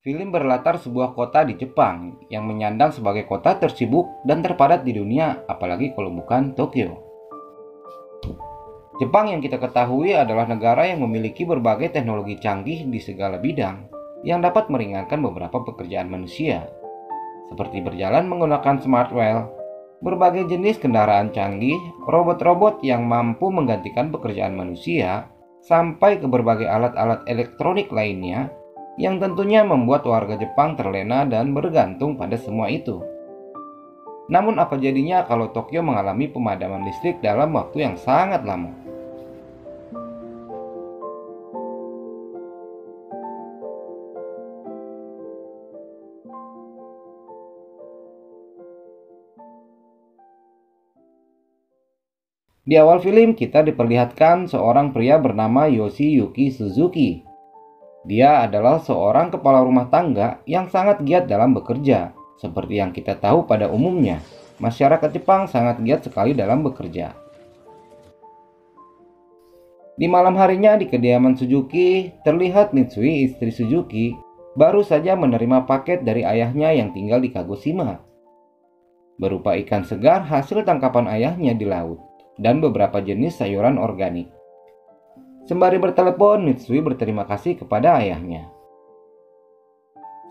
Film berlatar sebuah kota di Jepang yang menyandang sebagai kota tersibuk dan terpadat di dunia, apalagi kalau bukan Tokyo. Jepang yang kita ketahui adalah negara yang memiliki berbagai teknologi canggih di segala bidang yang dapat meringankan beberapa pekerjaan manusia, seperti berjalan menggunakan smart wheel, berbagai jenis kendaraan canggih, robot-robot yang mampu menggantikan pekerjaan manusia, sampai ke berbagai alat-alat elektronik lainnya yang tentunya membuat warga Jepang terlena dan bergantung pada semua itu. Namun apa jadinya kalau Tokyo mengalami pemadaman listrik dalam waktu yang sangat lama? Di awal film kita diperlihatkan seorang pria bernama Yoshiyuki Suzuki. Dia adalah seorang kepala rumah tangga yang sangat giat dalam bekerja. Seperti yang kita tahu pada umumnya, masyarakat Jepang sangat giat sekali dalam bekerja. Di malam harinya di kediaman Suzuki, terlihat Mitsui, istri Suzuki, baru saja menerima paket dari ayahnya yang tinggal di Kagoshima, berupa ikan segar hasil tangkapan ayahnya di laut dan beberapa jenis sayuran organik. Sembari bertelepon, Mitsui berterima kasih kepada ayahnya.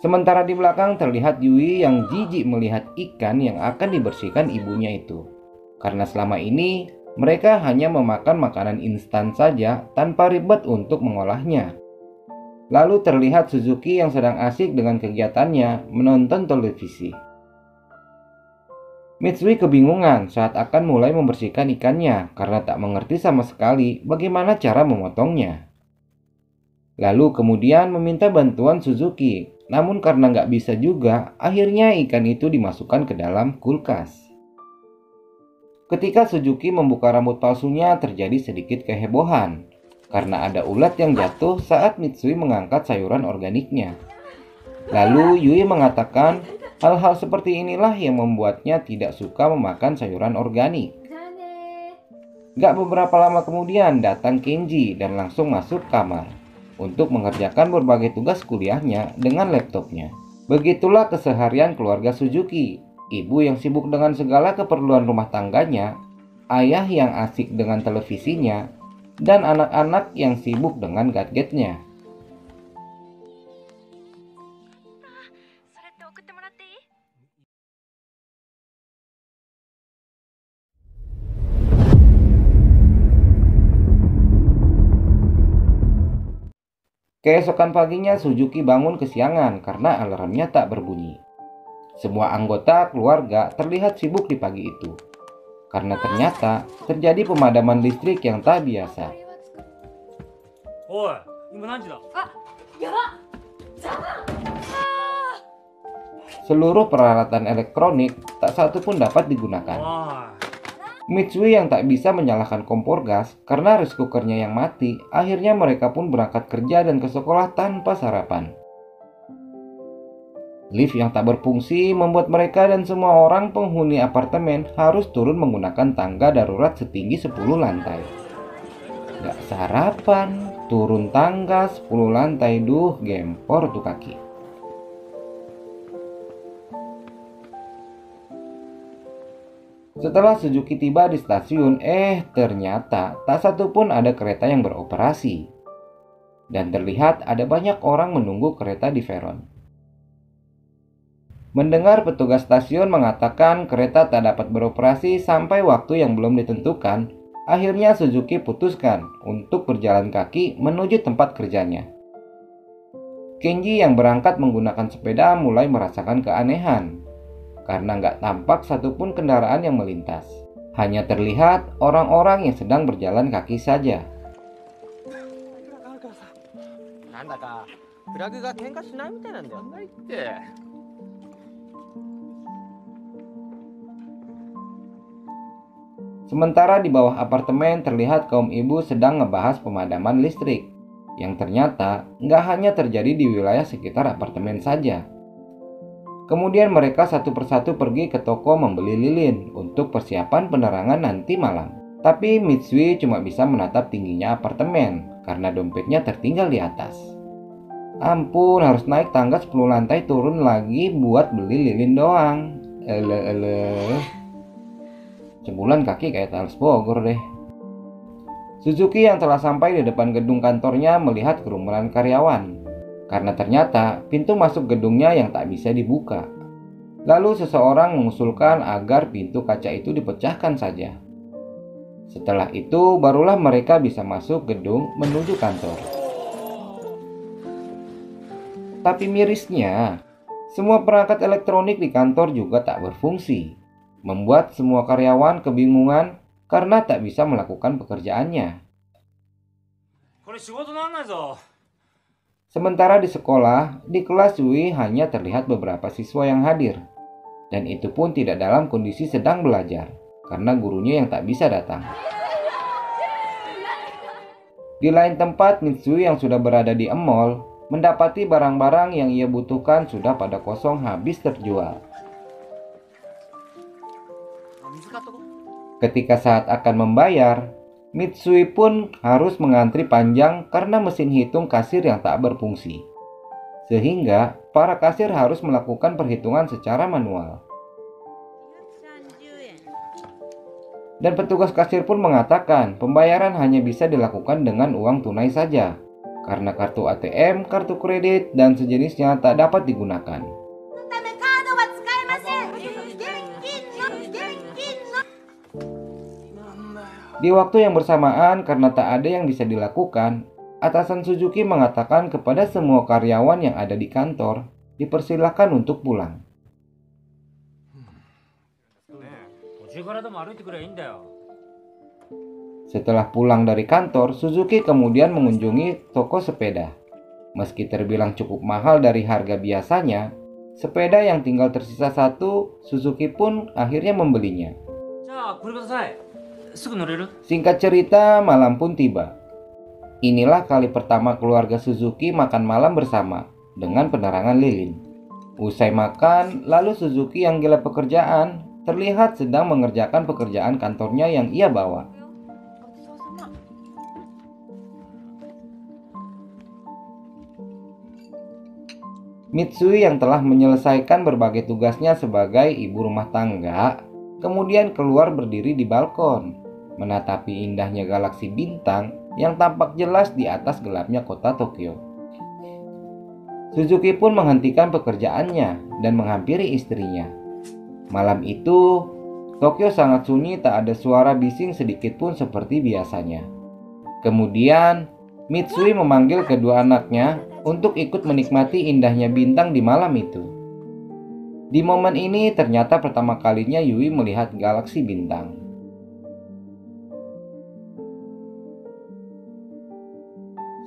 Sementara di belakang terlihat Yui yang jijik melihat ikan yang akan dibersihkan ibunya itu. Karena selama ini mereka hanya memakan makanan instan saja tanpa ribet untuk mengolahnya. Lalu terlihat Suzuki yang sedang asik dengan kegiatannya menonton televisi. Mitsui kebingungan saat akan mulai membersihkan ikannya karena tak mengerti sama sekali bagaimana cara memotongnya. Lalu kemudian meminta bantuan Suzuki, namun karena nggak bisa juga, akhirnya ikan itu dimasukkan ke dalam kulkas. Ketika Suzuki membuka rambut palsunya, terjadi sedikit kehebohan karena ada ulat yang jatuh saat Mitsui mengangkat sayuran organiknya. Lalu Yui mengatakan hal-hal seperti inilah yang membuatnya tidak suka memakan sayuran organik. Gak beberapa lama kemudian datang Kenji dan langsung masuk kamar untuk mengerjakan berbagai tugas kuliahnya dengan laptopnya. Begitulah keseharian keluarga Suzuki. Ibu yang sibuk dengan segala keperluan rumah tangganya, ayah yang asik dengan televisinya, dan anak-anak yang sibuk dengan gadgetnya. Keesokan paginya Suzuki bangun kesiangan karena alarmnya tak berbunyi. Semua anggota keluarga terlihat sibuk di pagi itu, karena ternyata terjadi pemadaman listrik yang tak biasa. Seluruh peralatan elektronik tak satu pun dapat digunakan. Mitsui yang tak bisa menyalakan kompor gas karena rice cookernya yang mati, akhirnya mereka pun berangkat kerja dan ke sekolah tanpa sarapan. Lift yang tak berfungsi membuat mereka dan semua orang penghuni apartemen harus turun menggunakan tangga darurat setinggi 10 lantai. Gak sarapan, turun tangga 10 lantai, duh gempor tuh kaki. Setelah Suzuki tiba di stasiun, ternyata tak satu pun ada kereta yang beroperasi. Dan terlihat ada banyak orang menunggu kereta di peron. Mendengar petugas stasiun mengatakan kereta tak dapat beroperasi sampai waktu yang belum ditentukan, akhirnya Suzuki putuskan untuk berjalan kaki menuju tempat kerjanya. Kenji yang berangkat menggunakan sepeda mulai merasakan keanehan, karena nggak tampak satupun kendaraan yang melintas. Hanya terlihat orang-orang yang sedang berjalan kaki saja. Sementara di bawah apartemen terlihat kaum ibu sedang ngebahas pemadaman listrik, yang ternyata nggak hanya terjadi di wilayah sekitar apartemen saja. Kemudian mereka satu persatu pergi ke toko membeli lilin untuk persiapan penerangan nanti malam. Tapi Mitsui cuma bisa menatap tingginya apartemen karena dompetnya tertinggal di atas. Ampun, harus naik tangga 10 lantai turun lagi buat beli lilin doang. Sebulan kaki kayak Charles Bogor deh. Suzuki yang telah sampai di depan gedung kantornya melihat kerumunan karyawan. Karena ternyata pintu masuk gedungnya yang tak bisa dibuka. Lalu seseorang mengusulkan agar pintu kaca itu dipecahkan saja. Setelah itu barulah mereka bisa masuk gedung menuju kantor. Tapi mirisnya, semua perangkat elektronik di kantor juga tak berfungsi, membuat semua karyawan kebingungan karena tak bisa melakukan pekerjaannya. Sementara di sekolah, di kelas Yui hanya terlihat beberapa siswa yang hadir. Dan itu pun tidak dalam kondisi sedang belajar, karena gurunya yang tak bisa datang. Di lain tempat, Mitsui yang sudah berada di mall, mendapati barang-barang yang ia butuhkan sudah pada kosong habis terjual. Ketika saat akan membayar, Mitsui pun harus mengantri panjang karena mesin hitung kasir yang tak berfungsi. Sehingga para kasir harus melakukan perhitungan secara manual. Dan petugas kasir pun mengatakan pembayaran hanya bisa dilakukan dengan uang tunai saja, karena kartu ATM, kartu kredit, dan sejenisnya tak dapat digunakan. Di waktu yang bersamaan, karena tak ada yang bisa dilakukan, atasan Suzuki mengatakan kepada semua karyawan yang ada di kantor, dipersilakan untuk pulang. Setelah pulang dari kantor, Suzuki kemudian mengunjungi toko sepeda. Meski terbilang cukup mahal dari harga biasanya, sepeda yang tinggal tersisa satu, Suzuki pun akhirnya membelinya. Singkat cerita, malam pun tiba. Inilah kali pertama keluarga Suzuki makan malam bersama dengan penerangan lilin. Usai makan, lalu Suzuki yang gila pekerjaan terlihat sedang mengerjakan pekerjaan kantornya yang ia bawa. Mitsui yang telah menyelesaikan berbagai tugasnya sebagai ibu rumah tangga, kemudian keluar berdiri di balkon, menatapi indahnya galaksi bintang yang tampak jelas di atas gelapnya kota Tokyo. Suzuki pun menghentikan pekerjaannya dan menghampiri istrinya. Malam itu, Tokyo sangat sunyi, tak ada suara bising sedikit pun seperti biasanya. Kemudian, Mitsui memanggil kedua anaknya untuk ikut menikmati indahnya bintang di malam itu. Di momen ini ternyata pertama kalinya Yui melihat galaksi bintang.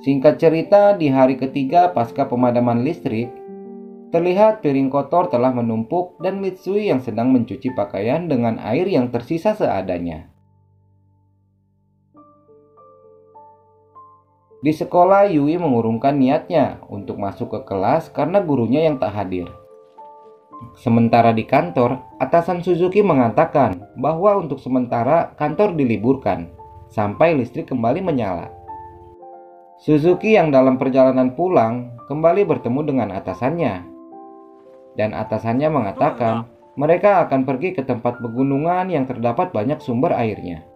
Singkat cerita, di hari ketiga pasca pemadaman listrik, terlihat piring kotor telah menumpuk dan Mitsui yang sedang mencuci pakaian dengan air yang tersisa seadanya. Di sekolah, Yui mengurungkan niatnya untuk masuk ke kelas karena gurunya yang tak hadir. Sementara di kantor, atasan Suzuki mengatakan bahwa untuk sementara kantor diliburkan sampai listrik kembali menyala. Suzuki yang dalam perjalanan pulang kembali bertemu dengan atasannya. Dan atasannya mengatakan mereka akan pergi ke tempat pegunungan yang terdapat banyak sumber airnya.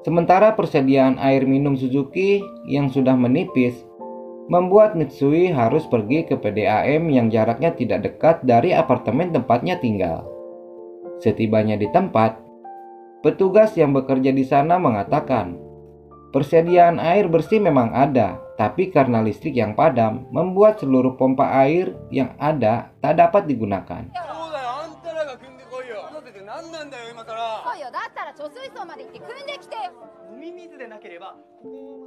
Sementara persediaan air minum Suzuki yang sudah menipis, membuat Mitsui harus pergi ke PDAM yang jaraknya tidak dekat dari apartemen tempatnya tinggal. Setibanya di tempat, petugas yang bekerja di sana mengatakan, persediaan air bersih memang ada, tapi karena listrik yang padam, membuat seluruh pompa air yang ada tak dapat digunakan.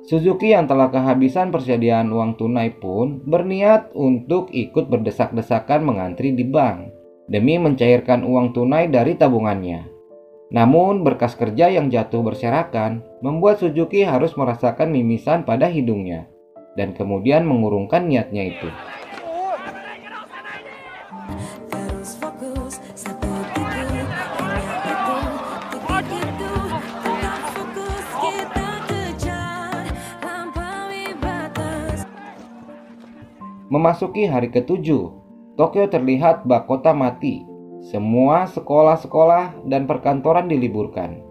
Suzuki yang telah kehabisan persediaan uang tunai pun berniat untuk ikut berdesak-desakan mengantri di bank demi mencairkan uang tunai dari tabungannya. Namun berkas kerja yang jatuh berserakan membuat Suzuki harus merasakan mimisan pada hidungnya dan kemudian mengurungkan niatnya itu. Memasuki hari ke-7, Tokyo terlihat bak kota mati. Semua sekolah-sekolah dan perkantoran diliburkan.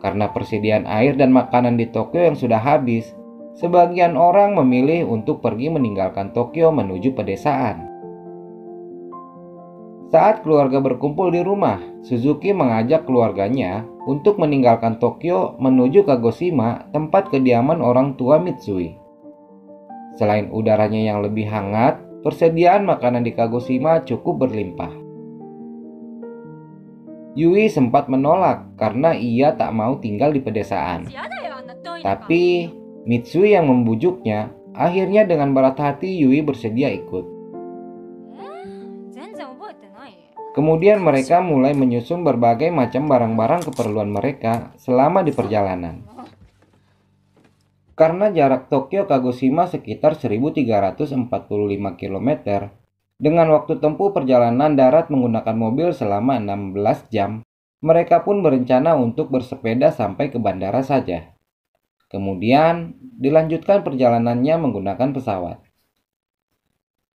Karena persediaan air dan makanan di Tokyo yang sudah habis, sebagian orang memilih untuk pergi meninggalkan Tokyo menuju pedesaan. Saat keluarga berkumpul di rumah, Suzuki mengajak keluarganya untuk meninggalkan Tokyo menuju Kagoshima, tempat kediaman orang tua Mitsui. Selain udaranya yang lebih hangat, persediaan makanan di Kagoshima cukup berlimpah. Yui sempat menolak karena ia tak mau tinggal di pedesaan. Tapi Mitsui yang membujuknya. Akhirnya dengan berat hati Yui bersedia ikut. Kemudian mereka mulai menyusun berbagai macam barang-barang keperluan mereka selama di perjalanan. Karena jarak Tokyo Kagoshima sekitar 1345 km, dengan waktu tempuh perjalanan darat menggunakan mobil selama 16 jam, mereka pun berencana untuk bersepeda sampai ke bandara saja. Kemudian dilanjutkan perjalanannya menggunakan pesawat.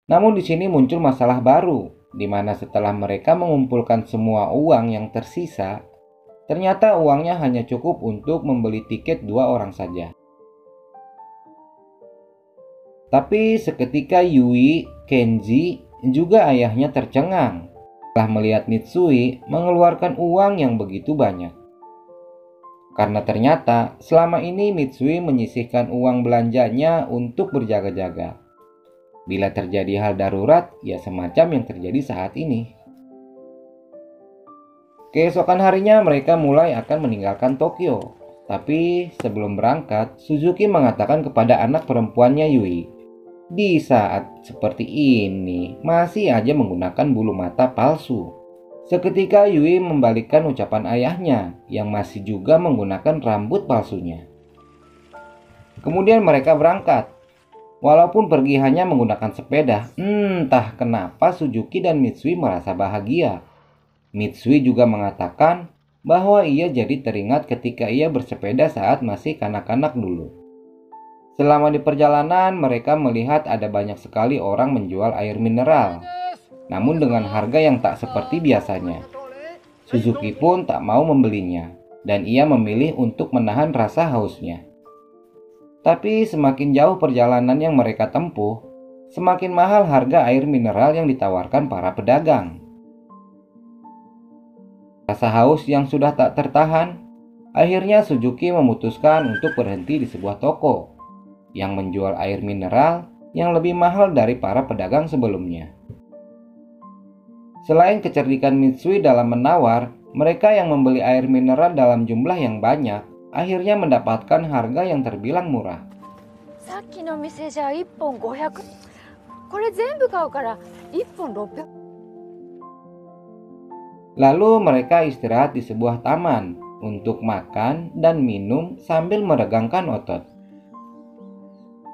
Namun di sini muncul masalah baru, di mana setelah mereka mengumpulkan semua uang yang tersisa, ternyata uangnya hanya cukup untuk membeli tiket 2 orang saja. Tapi seketika Yui, Kenji, juga ayahnya tercengang setelah melihat Mitsui mengeluarkan uang yang begitu banyak. Karena ternyata selama ini Mitsui menyisihkan uang belanjanya untuk berjaga-jaga. Bila terjadi hal darurat, ya semacam yang terjadi saat ini. Keesokan harinya mereka mulai akan meninggalkan Tokyo. Tapi sebelum berangkat, Suzuki mengatakan kepada anak perempuannya Yui, di saat seperti ini masih aja menggunakan bulu mata palsu. Seketika Yui membalikkan ucapan ayahnya yang masih juga menggunakan rambut palsunya. Kemudian mereka berangkat. Walaupun pergi hanya menggunakan sepeda, entah kenapa Suzuki dan Mitsui merasa bahagia. Mitsui juga mengatakan bahwa ia jadi teringat ketika ia bersepeda saat masih kanak-kanak dulu. Selama di perjalanan, mereka melihat ada banyak sekali orang menjual air mineral, namun dengan harga yang tak seperti biasanya. Suzuki pun tak mau membelinya, dan ia memilih untuk menahan rasa hausnya. Tapi semakin jauh perjalanan yang mereka tempuh, semakin mahal harga air mineral yang ditawarkan para pedagang. Rasa haus yang sudah tak tertahan, akhirnya Suzuki memutuskan untuk berhenti di sebuah toko yang menjual air mineral yang lebih mahal dari para pedagang sebelumnya. Selain kecerdikan Mitsui dalam menawar, mereka yang membeli air mineral dalam jumlah yang banyak akhirnya mendapatkan harga yang terbilang murah. Lalu mereka istirahat di sebuah taman untuk makan dan minum sambil meregangkan otot.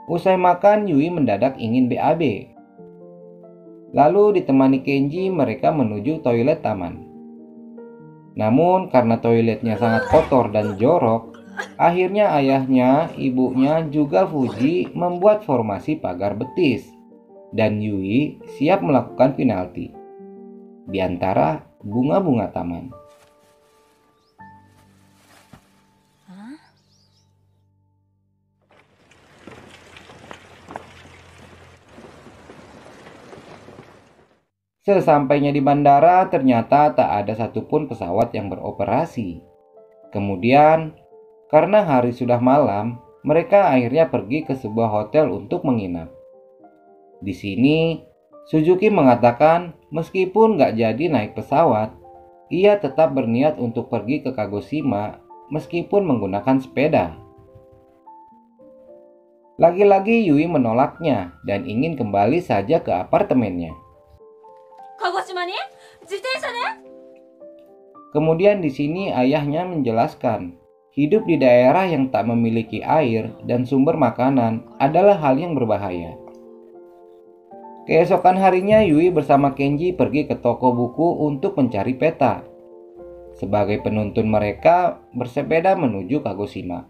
Usai makan, Yui mendadak ingin BAB. Lalu ditemani Kenji, mereka menuju toilet taman. Namun karena toiletnya sangat kotor dan jorok, akhirnya ayahnya, ibunya, juga Fuji membuat formasi pagar betis. Dan Yui siap melakukan penalti di antara bunga-bunga taman. Sesampainya di bandara, ternyata tak ada satupun pesawat yang beroperasi. Kemudian, karena hari sudah malam, mereka akhirnya pergi ke sebuah hotel untuk menginap. Di sini, Suzuki mengatakan meskipun gak jadi naik pesawat, ia tetap berniat untuk pergi ke Kagoshima meskipun menggunakan sepeda. Lagi-lagi Yui menolaknya dan ingin kembali saja ke apartemennya. Kemudian di sini ayahnya menjelaskan, hidup di daerah yang tak memiliki air dan sumber makanan adalah hal yang berbahaya. Keesokan harinya Yui bersama Kenji pergi ke toko buku untuk mencari peta. Sebagai penuntun mereka bersepeda menuju Kagoshima.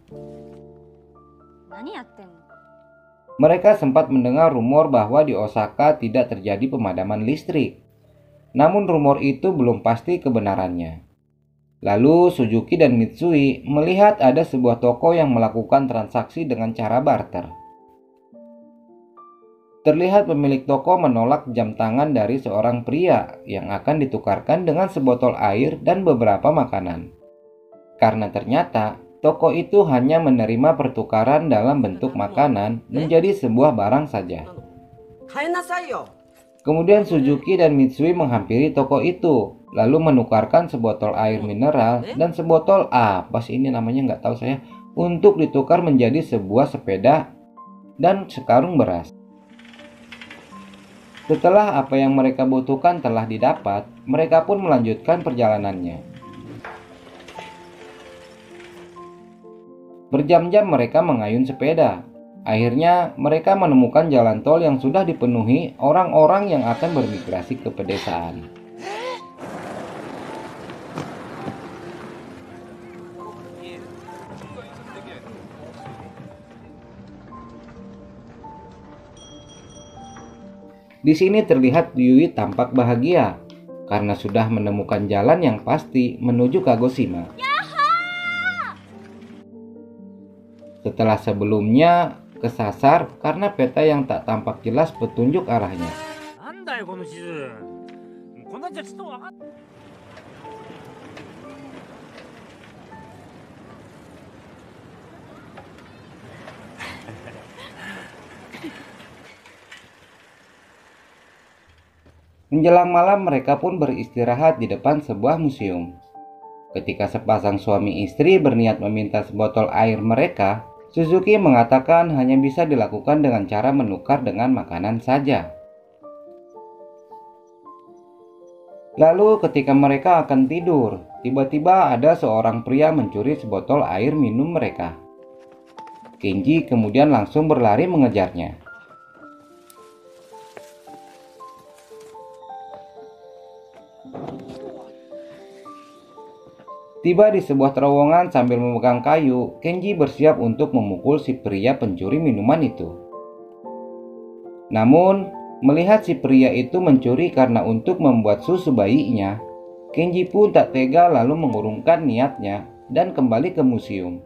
Mereka sempat mendengar rumor bahwa di Osaka tidak terjadi pemadaman listrik. Namun rumor itu belum pasti kebenarannya. Lalu Suzuki dan Mitsui melihat ada sebuah toko yang melakukan transaksi dengan cara barter. Terlihat pemilik toko menolak jam tangan dari seorang pria yang akan ditukarkan dengan sebotol air dan beberapa makanan. Karena ternyata toko itu hanya menerima pertukaran dalam bentuk makanan menjadi sebuah barang saja. Kemudian Suzuki dan Mitsui menghampiri toko itu, lalu menukarkan sebotol air mineral dan sebotol apa sih ini namanya nggak tahu saya, untuk ditukar menjadi sebuah sepeda dan sekarung beras. Setelah apa yang mereka butuhkan telah didapat, mereka pun melanjutkan perjalanannya. Berjam-jam mereka mengayun sepeda. Akhirnya mereka menemukan jalan tol yang sudah dipenuhi orang-orang yang akan bermigrasi ke pedesaan. Di sini terlihat Yui tampak bahagia karena sudah menemukan jalan yang pasti menuju Kagoshima. Setelah sebelumnya kesasar karena peta yang tak tampak jelas petunjuk arahnya. Menjelang malam mereka pun beristirahat di depan sebuah museum. Ketika sepasang suami istri berniat meminta sebotol air mereka, Suzuki mengatakan hanya bisa dilakukan dengan cara menukar dengan makanan saja. Lalu ketika mereka akan tidur, tiba-tiba ada seorang pria mencuri sebotol air minum mereka. Kenji kemudian langsung berlari mengejarnya. Tiba di sebuah terowongan sambil memegang kayu, Kenji bersiap untuk memukul si pria pencuri minuman itu. Namun, melihat si pria itu mencuri karena untuk membuat susu bayinya, Kenji pun tak tega lalu mengurungkan niatnya dan kembali ke museum.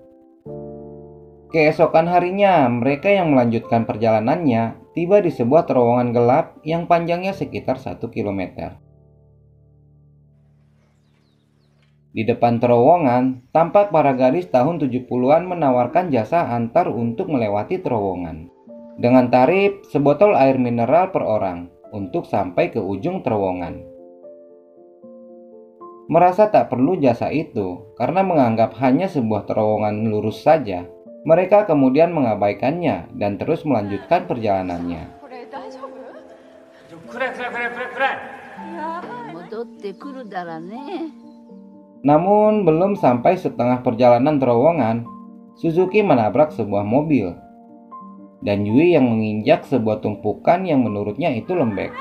Keesokan harinya, mereka yang melanjutkan perjalanannya tiba di sebuah terowongan gelap yang panjangnya sekitar 1 kilometer. Di depan terowongan, tampak para gadis tahun 70-an menawarkan jasa antar untuk melewati terowongan. Dengan tarif sebotol air mineral per orang untuk sampai ke ujung terowongan. Merasa tak perlu jasa itu karena menganggap hanya sebuah terowongan lurus saja, mereka kemudian mengabaikannya dan terus melanjutkan perjalanannya. Namun belum sampai setengah perjalanan terowongan, Suzuki menabrak sebuah mobil. Dan Yui yang menginjak sebuah tumpukan yang menurutnya itu lembek.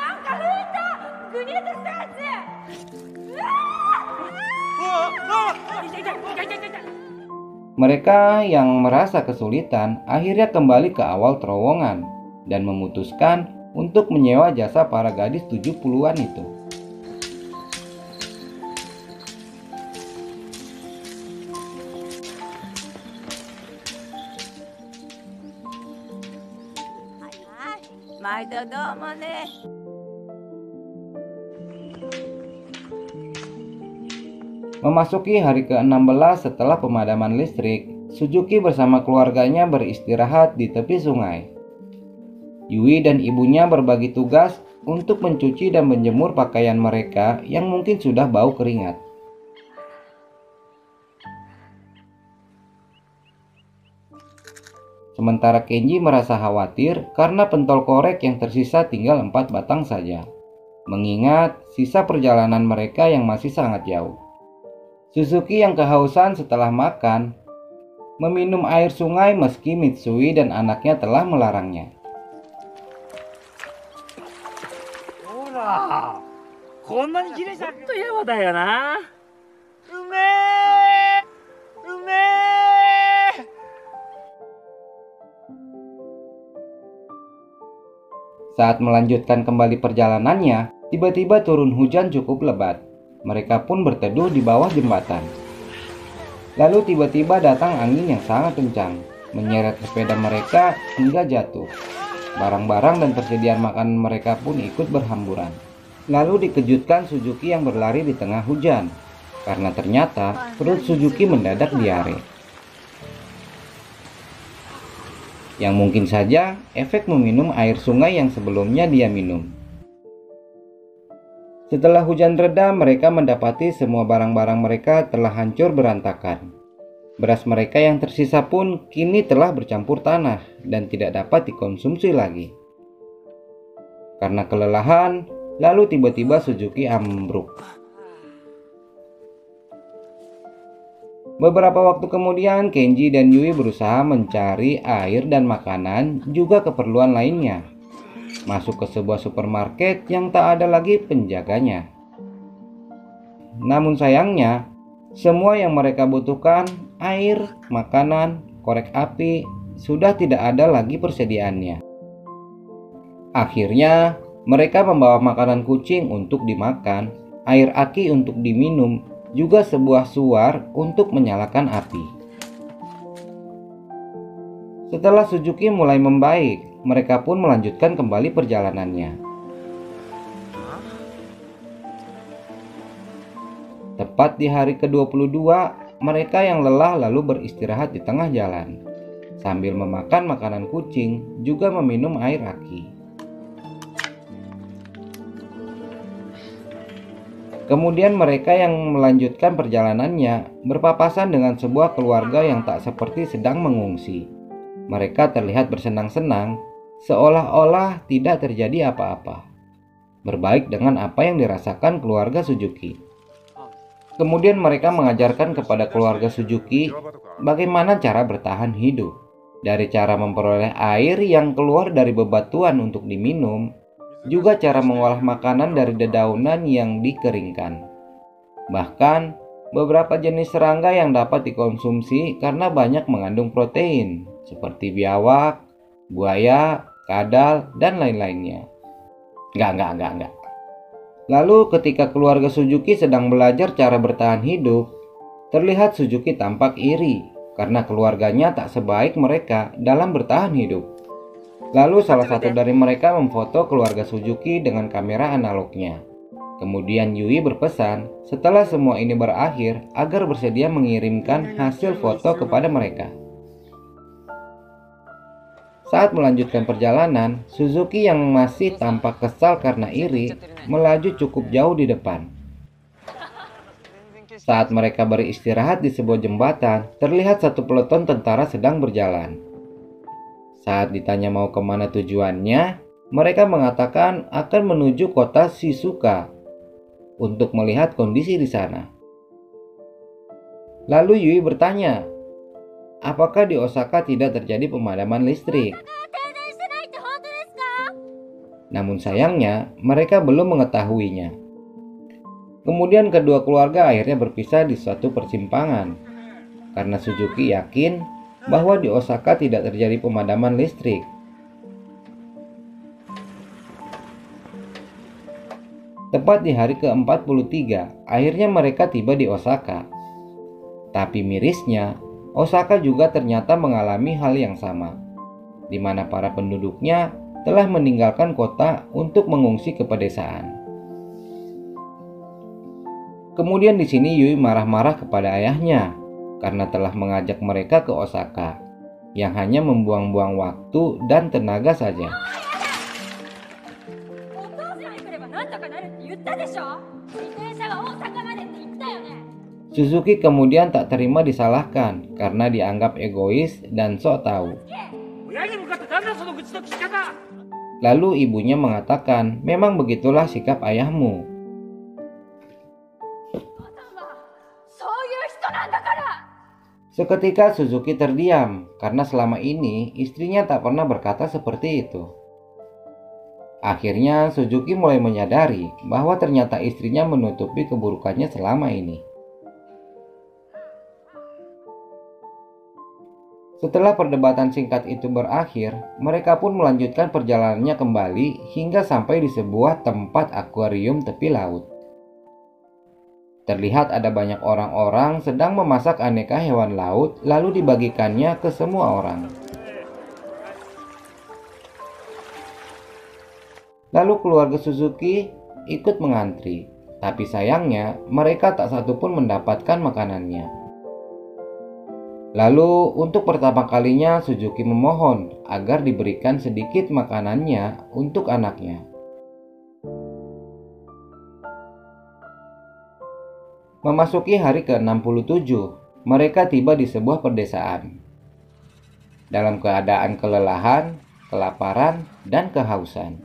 Mereka yang merasa kesulitan akhirnya kembali ke awal terowongan dan memutuskan untuk menyewa jasa para gadis 70-an itu. Memasuki hari ke-16 setelah pemadaman listrik, Suzuki bersama keluarganya beristirahat di tepi sungai. Yui dan ibunya berbagi tugas untuk mencuci dan menjemur pakaian mereka yang mungkin sudah bau keringat. Sementara Kenji merasa khawatir karena pentol korek yang tersisa tinggal 4 batang saja, mengingat sisa perjalanan mereka yang masih sangat jauh. Suzuki yang kehausan setelah makan, meminum air sungai meski Mitsui dan anaknya telah melarangnya. Saat melanjutkan kembali perjalanannya, tiba-tiba turun hujan cukup lebat. Mereka pun berteduh di bawah jembatan. Lalu tiba-tiba datang angin yang sangat kencang, menyeret sepeda mereka hingga jatuh. Barang-barang dan persediaan makanan mereka pun ikut berhamburan. Lalu dikejutkan Suzuki yang berlari di tengah hujan, karena ternyata perut Suzuki mendadak diare. Yang mungkin saja efek meminum air sungai yang sebelumnya dia minum. Setelah hujan reda, mereka mendapati semua barang-barang mereka telah hancur berantakan. Beras mereka yang tersisa pun kini telah bercampur tanah dan tidak dapat dikonsumsi lagi. Karena kelelahan, lalu tiba-tiba Suzuki ambruk. Beberapa waktu kemudian, Kenji dan Yui berusaha mencari air dan makanan, juga keperluan lainnya. Masuk ke sebuah supermarket yang tak ada lagi penjaganya. Namun sayangnya, semua yang mereka butuhkan, air, makanan, korek api, sudah tidak ada lagi persediaannya. Akhirnya, mereka membawa makanan kucing untuk dimakan, air aki untuk diminum, juga sebuah suar untuk menyalakan api. Setelah Suzuki mulai membaik, mereka pun melanjutkan kembali perjalanannya. Tepat di hari ke-22, mereka yang lelah lalu beristirahat di tengah jalan, sambil memakan makanan kucing, juga meminum air aki. Kemudian mereka yang melanjutkan perjalanannya berpapasan dengan sebuah keluarga yang tak seperti sedang mengungsi. Mereka terlihat bersenang-senang, seolah-olah tidak terjadi apa-apa. Berbaik dengan apa yang dirasakan keluarga Suzuki. Kemudian mereka mengajarkan kepada keluarga Suzuki bagaimana cara bertahan hidup. Dari cara memperoleh air yang keluar dari bebatuan untuk diminum, juga cara mengolah makanan dari dedaunan yang dikeringkan. Bahkan, beberapa jenis serangga yang dapat dikonsumsi karena banyak mengandung protein, seperti biawak, buaya, kadal, dan lain-lainnya. Enggak. Lalu ketika keluarga Suzuki sedang belajar cara bertahan hidup, terlihat Suzuki tampak iri karena keluarganya tak sebaik mereka dalam bertahan hidup. Lalu salah satu dari mereka memfoto keluarga Suzuki dengan kamera analognya. Kemudian Yui berpesan setelah semua ini berakhir agar bersedia mengirimkan hasil foto kepada mereka. Saat melanjutkan perjalanan, Suzuki yang masih tampak kesal karena iri melaju cukup jauh di depan. Saat mereka beristirahat di sebuah jembatan, terlihat satu peleton tentara sedang berjalan. Saat ditanya mau kemana tujuannya, mereka mengatakan akan menuju kota Shizuka untuk melihat kondisi di sana. Lalu Yui bertanya, apakah di Osaka tidak terjadi pemadaman listrik? Namun sayangnya, mereka belum mengetahuinya. Kemudian kedua keluarga akhirnya berpisah di suatu persimpangan, karena Suzuki yakin bahwa di Osaka tidak terjadi pemadaman listrik. Tepat di hari ke-43, akhirnya mereka tiba di Osaka. Tapi mirisnya, Osaka juga ternyata mengalami hal yang sama, di mana para penduduknya telah meninggalkan kota untuk mengungsi ke pedesaan. Kemudian di sini Yui marah-marah kepada ayahnya karena telah mengajak mereka ke Osaka, yang hanya membuang-buang waktu dan tenaga saja. Suzuki kemudian tak terima disalahkan karena dianggap egois dan sok tahu. Lalu ibunya mengatakan, memang begitulah sikap ayahmu. Seketika Suzuki terdiam karena selama ini istrinya tak pernah berkata seperti itu. Akhirnya Suzuki mulai menyadari bahwa ternyata istrinya menutupi keburukannya selama ini. Setelah perdebatan singkat itu berakhir, mereka pun melanjutkan perjalanannya kembali hingga sampai di sebuah tempat akuarium tepi laut. Terlihat ada banyak orang-orang sedang memasak aneka hewan laut lalu dibagikannya ke semua orang. Lalu keluarga Suzuki ikut mengantri, tapi sayangnya mereka tak satupun mendapatkan makanannya. Lalu untuk pertama kalinya Suzuki memohon agar diberikan sedikit makanannya untuk anaknya. Memasuki hari ke-67, mereka tiba di sebuah pedesaan. Dalam keadaan kelelahan, kelaparan, dan kehausan,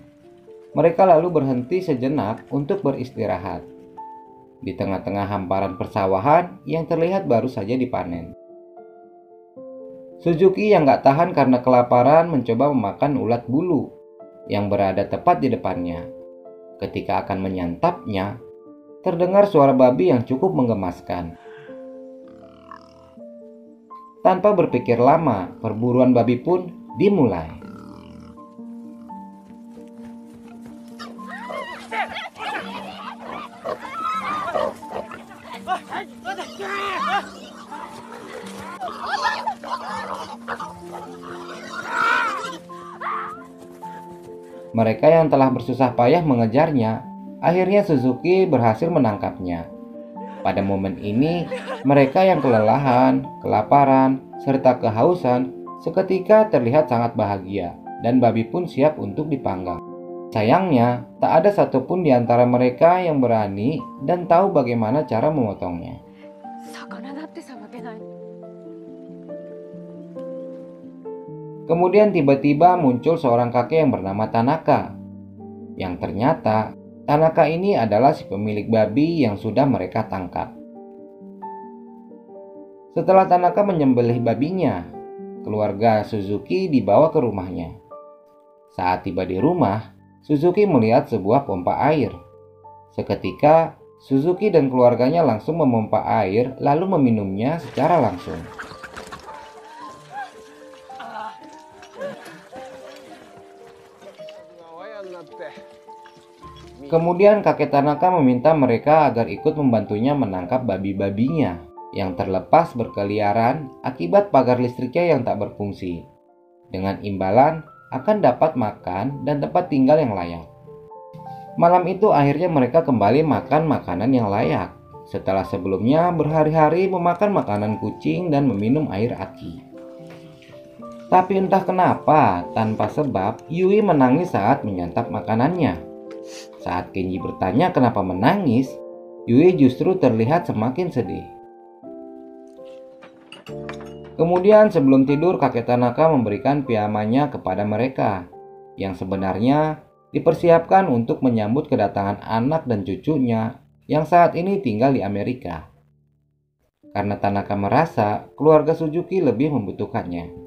mereka lalu berhenti sejenak untuk beristirahat di tengah-tengah hamparan persawahan yang terlihat baru saja dipanen. Suzuki yang gak tahan karena kelaparan mencoba memakan ulat bulu yang berada tepat di depannya. Ketika akan menyantapnya, terdengar suara babi yang cukup menggemaskan. Tanpa berpikir lama, perburuan babi pun dimulai. Mereka yang telah bersusah payah mengejarnya, akhirnya Suzuki berhasil menangkapnya. Pada momen ini, mereka yang kelelahan, kelaparan, serta kehausan seketika terlihat sangat bahagia dan babi pun siap untuk dipanggang. Sayangnya, tak ada satupun di antara mereka yang berani dan tahu bagaimana cara memotongnya. Kemudian tiba-tiba muncul seorang kakek yang bernama Tanaka, yang ternyata Tanaka ini adalah si pemilik babi yang sudah mereka tangkap. Setelah Tanaka menyembelih babinya, keluarga Suzuki dibawa ke rumahnya. Saat tiba di rumah, Suzuki melihat sebuah pompa air. Seketika, Suzuki dan keluarganya langsung memompa air lalu meminumnya secara langsung. Kemudian kakek Tanaka meminta mereka agar ikut membantunya menangkap babi-babinya yang terlepas berkeliaran akibat pagar listriknya yang tak berfungsi, dengan imbalan akan dapat makan dan tempat tinggal yang layak. Malam itu akhirnya mereka kembali makan makanan yang layak, setelah sebelumnya berhari-hari memakan makanan kucing dan meminum air aki. Tapi entah kenapa, tanpa sebab, Yui menangis saat menyantap makanannya. Saat Kenji bertanya kenapa menangis, Yui justru terlihat semakin sedih. Kemudian sebelum tidur, kakek Tanaka memberikan piyamanya kepada mereka, yang sebenarnya dipersiapkan untuk menyambut kedatangan anak dan cucunya yang saat ini tinggal di Amerika. Karena Tanaka merasa keluarga Suzuki lebih membutuhkannya.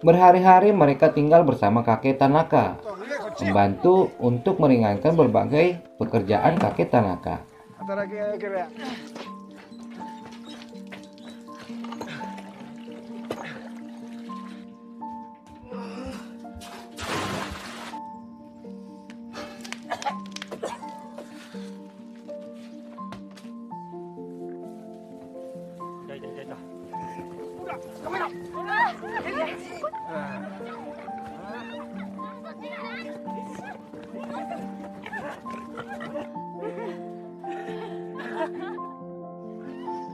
Berhari-hari mereka tinggal bersama kakek Tanaka, membantu untuk meringankan berbagai pekerjaan kakek Tanaka.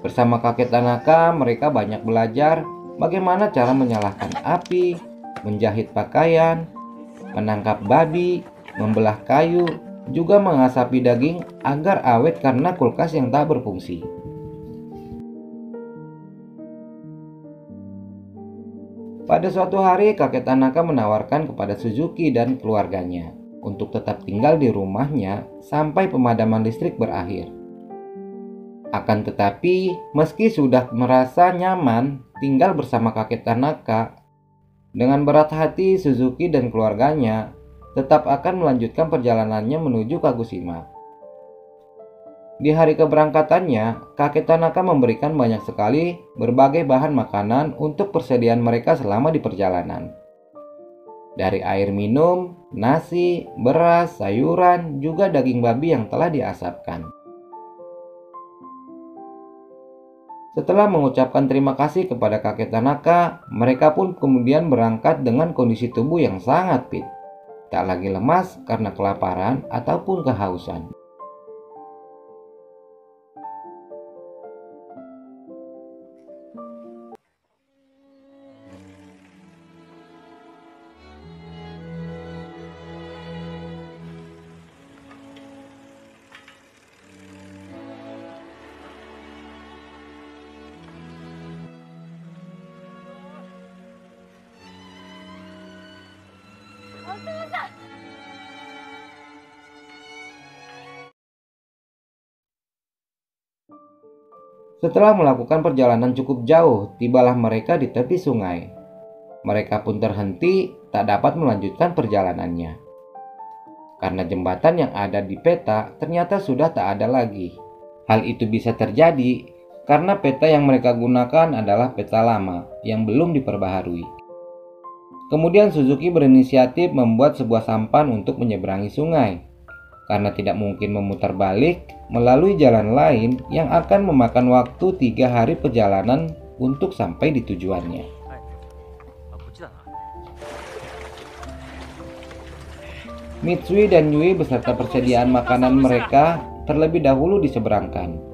Bersama kakek Tanaka, mereka banyak belajar bagaimana cara menyalakan api, menjahit pakaian, menangkap babi, membelah kayu, juga mengasapi daging agar awet karena kulkas yang tak berfungsi. Pada suatu hari, kakek Tanaka menawarkan kepada Suzuki dan keluarganya untuk tetap tinggal di rumahnya sampai pemadaman listrik berakhir. Akan tetapi, meski sudah merasa nyaman tinggal bersama kakek Tanaka, Dengan berat hati, Suzuki dan keluarganya tetap akan melanjutkan perjalanannya menuju Kagoshima. Di hari keberangkatannya, kakek Tanaka memberikan banyak sekali berbagai bahan makanan untuk persediaan mereka selama di perjalanan. Dari air minum, nasi, beras, sayuran, juga daging babi yang telah diasapkan. Setelah mengucapkan terima kasih kepada kakek Tanaka, mereka pun kemudian berangkat dengan kondisi tubuh yang sangat fit, tak lagi lemas karena kelaparan ataupun kehausan. Setelah melakukan perjalanan cukup jauh, tibalah mereka di tepi sungai. Mereka pun terhenti, tak dapat melanjutkan perjalanannya. Karena jembatan yang ada di peta ternyata sudah tak ada lagi. Hal itu bisa terjadi karena peta yang mereka gunakan adalah peta lama yang belum diperbaharui. Kemudian Suzuki berinisiatif membuat sebuah sampan untuk menyeberangi sungai. Karena tidak mungkin memutar balik melalui jalan lain yang akan memakan waktu 3 hari perjalanan untuk sampai di tujuannya. Mitsui dan Yui beserta persediaan makanan mereka terlebih dahulu diseberangkan.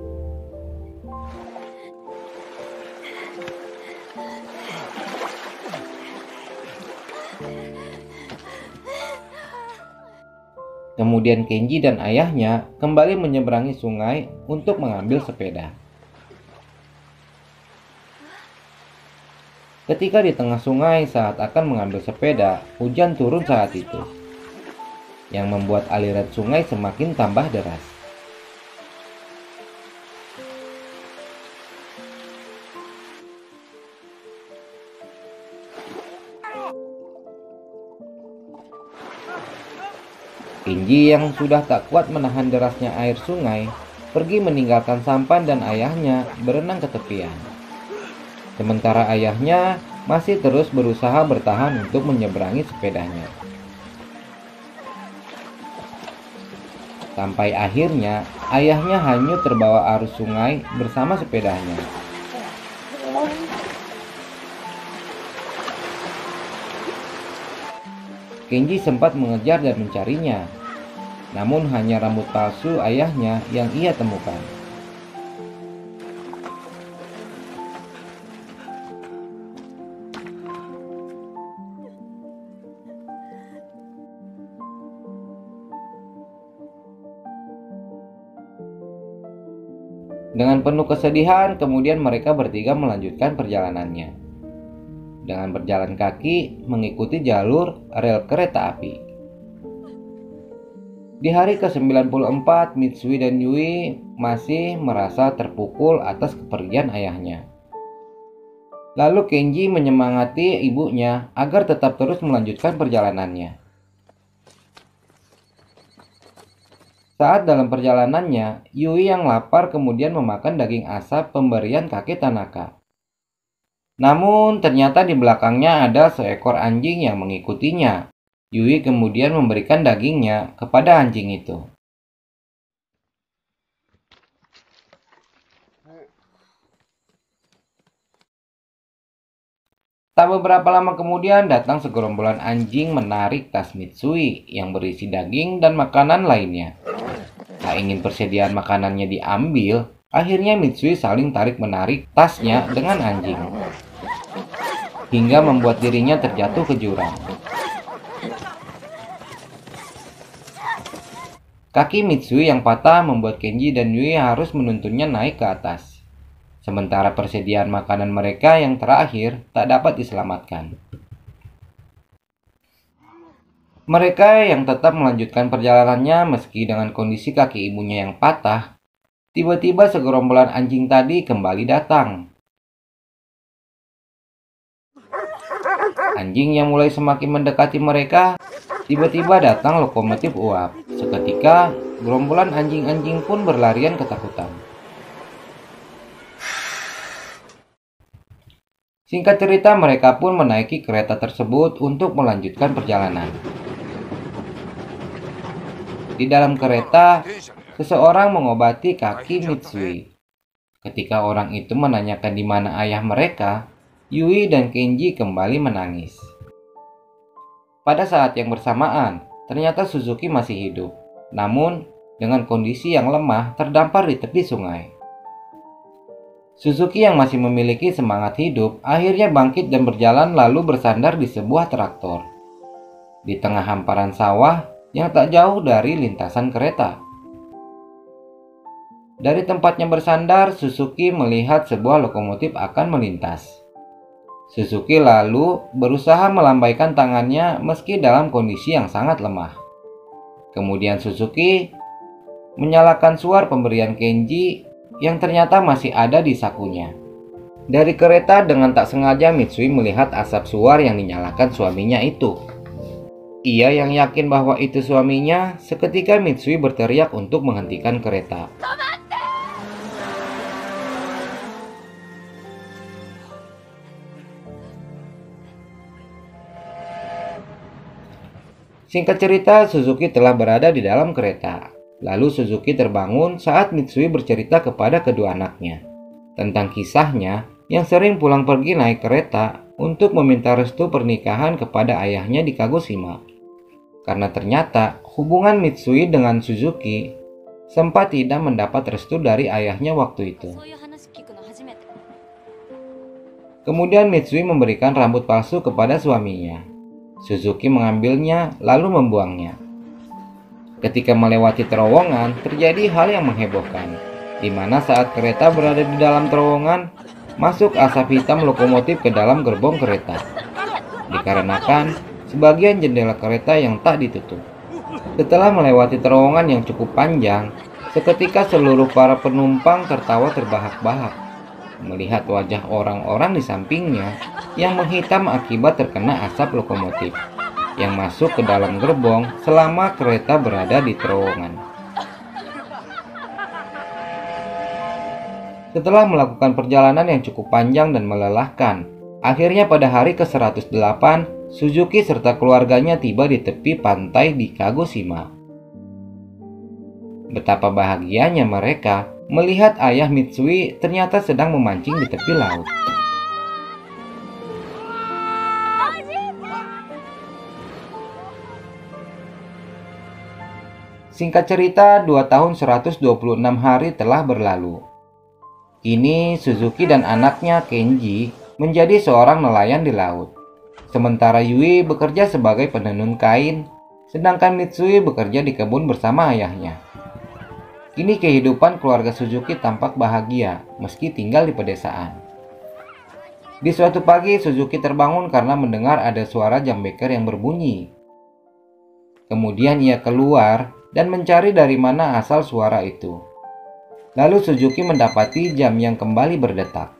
Kemudian Kenji dan ayahnya kembali menyeberangi sungai untuk mengambil sepeda. Ketika di tengah sungai saat akan mengambil sepeda, hujan turun saat itu, yang membuat aliran sungai semakin tambah deras. Kenji yang sudah tak kuat menahan derasnya air sungai, pergi meninggalkan sampan dan ayahnya berenang ke tepian. Sementara ayahnya masih terus berusaha bertahan untuk menyeberangi sepedanya. Sampai akhirnya ayahnya hanyut terbawa arus sungai bersama sepedanya. Kenji sempat mengejar dan mencarinya, namun hanya rambut palsu ayahnya yang ia temukan. Dengan penuh kesedihan, kemudian mereka bertiga melanjutkan perjalanannya dengan berjalan kaki mengikuti jalur rel kereta api. Di hari ke-94, Mitsui dan Yui masih merasa terpukul atas kepergian ayahnya. Lalu Kenji menyemangati ibunya agar tetap terus melanjutkan perjalanannya. Saat dalam perjalanannya, Yui yang lapar kemudian memakan daging asap pemberian kakek Tanaka. Namun ternyata di belakangnya ada seekor anjing yang mengikutinya. Yui kemudian memberikan dagingnya kepada anjing itu. Tak beberapa lama kemudian datang segerombolan anjing menarik tas Mitsui yang berisi daging dan makanan lainnya. Tak ingin persediaan makanannya diambil, akhirnya Mitsui saling tarik-menarik tasnya dengan anjing, hingga membuat dirinya terjatuh ke jurang. Kaki Mitsui yang patah membuat Kenji dan Yui harus menuntunnya naik ke atas. Sementara persediaan makanan mereka yang terakhir tak dapat diselamatkan. Mereka yang tetap melanjutkan perjalanannya meski dengan kondisi kaki ibunya yang patah, tiba-tiba segerombolan anjing tadi kembali datang. Anjing yang mulai semakin mendekati mereka, tiba-tiba datang lokomotif uap. Seketika, gerombolan anjing-anjing pun berlarian ketakutan. Singkat cerita, mereka pun menaiki kereta tersebut untuk melanjutkan perjalanan. Di dalam kereta, seseorang mengobati kaki Mitsui. Ketika orang itu menanyakan di mana ayah mereka, Yui dan Kenji kembali menangis. Pada saat yang bersamaan, ternyata Suzuki masih hidup, namun dengan kondisi yang lemah terdampar di tepi sungai. Suzuki yang masih memiliki semangat hidup akhirnya bangkit dan berjalan lalu bersandar di sebuah traktor. Di tengah hamparan sawah yang tak jauh dari lintasan kereta. Dari tempatnya bersandar, Suzuki melihat sebuah lokomotif akan melintas. Suzuki lalu berusaha melambaikan tangannya meski dalam kondisi yang sangat lemah. Kemudian Suzuki menyalakan suar pemberian Kenji yang ternyata masih ada di sakunya. Dari kereta dengan tak sengaja Mitsui melihat asap suar yang dinyalakan suaminya itu. Ia yang yakin bahwa itu suaminya, seketika Mitsui berteriak untuk menghentikan kereta. Singkat cerita, Suzuki telah berada di dalam kereta. Lalu Suzuki terbangun saat Mitsui bercerita kepada kedua anaknya tentang kisahnya yang sering pulang pergi naik kereta untuk meminta restu pernikahan kepada ayahnya di Kagoshima. Karena ternyata hubungan Mitsui dengan Suzuki sempat tidak mendapat restu dari ayahnya waktu itu. Kemudian Mitsui memberikan rambut palsu kepada suaminya. Suzuki mengambilnya lalu membuangnya. Ketika melewati terowongan, terjadi hal yang menghebohkan, di mana saat kereta berada di dalam terowongan, masuk asap hitam lokomotif ke dalam gerbong kereta. Dikarenakan sebagian jendela kereta yang tak ditutup. Setelah melewati terowongan yang cukup panjang, seketika seluruh para penumpang tertawa terbahak-bahak melihat wajah orang-orang di sampingnya yang menghitam akibat terkena asap lokomotif yang masuk ke dalam gerbong selama kereta berada di terowongan. Setelah melakukan perjalanan yang cukup panjang dan melelahkan, akhirnya pada hari ke-108, Suzuki serta keluarganya tiba di tepi pantai di Kagoshima. Betapa bahagianya mereka melihat ayah Mitsui ternyata sedang memancing di tepi laut. Singkat cerita, 2 tahun 126 hari telah berlalu. Kini Suzuki dan anaknya Kenji menjadi seorang nelayan di laut. Sementara Yui bekerja sebagai penenun kain, sedangkan Mitsui bekerja di kebun bersama ayahnya. Kini kehidupan keluarga Suzuki tampak bahagia meski tinggal di pedesaan. Di suatu pagi Suzuki terbangun karena mendengar ada suara jam beker yang berbunyi. Kemudian ia keluar dan mencari dari mana asal suara itu. Lalu Suzuki mendapati jam yang kembali berdetak.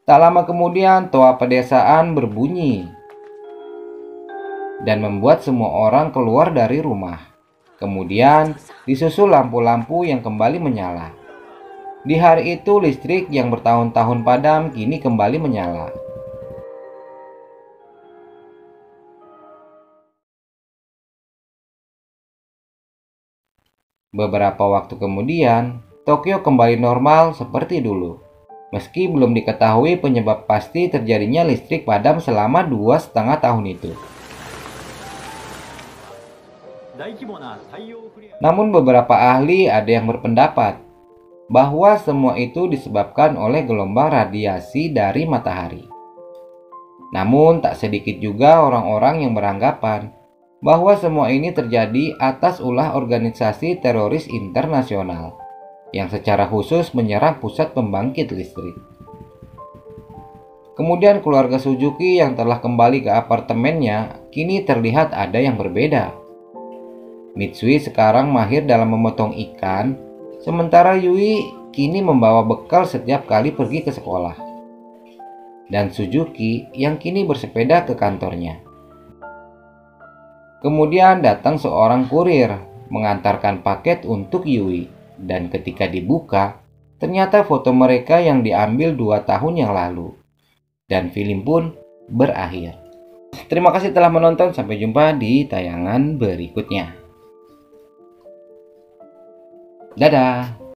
Tak lama kemudian toa pedesaan berbunyi dan membuat semua orang keluar dari rumah. Kemudian disusul lampu-lampu yang kembali menyala. Di hari itu listrik yang bertahun-tahun padam kini kembali menyala. Beberapa waktu kemudian, Tokyo kembali normal seperti dulu. Meski belum diketahui penyebab pasti terjadinya listrik padam selama 2,5 tahun itu. Namun beberapa ahli ada yang berpendapat bahwa semua itu disebabkan oleh gelombang radiasi dari matahari. Namun tak sedikit juga orang-orang yang beranggapan bahwa semua ini terjadi atas ulah organisasi teroris internasional yang secara khusus menyerang pusat pembangkit listrik. Kemudian keluarga Suzuki yang telah kembali ke apartemennya kini terlihat ada yang berbeda. Mitsui sekarang mahir dalam memotong ikan, sementara Yui kini membawa bekal setiap kali pergi ke sekolah. dan Suzuki yang kini bersepeda ke kantornya. Kemudian datang seorang kurir mengantarkan paket untuk Yui, dan ketika dibuka, ternyata foto mereka yang diambil 2 tahun yang lalu. Dan film pun berakhir. Terima kasih telah menonton, sampai jumpa di tayangan berikutnya. Dadah.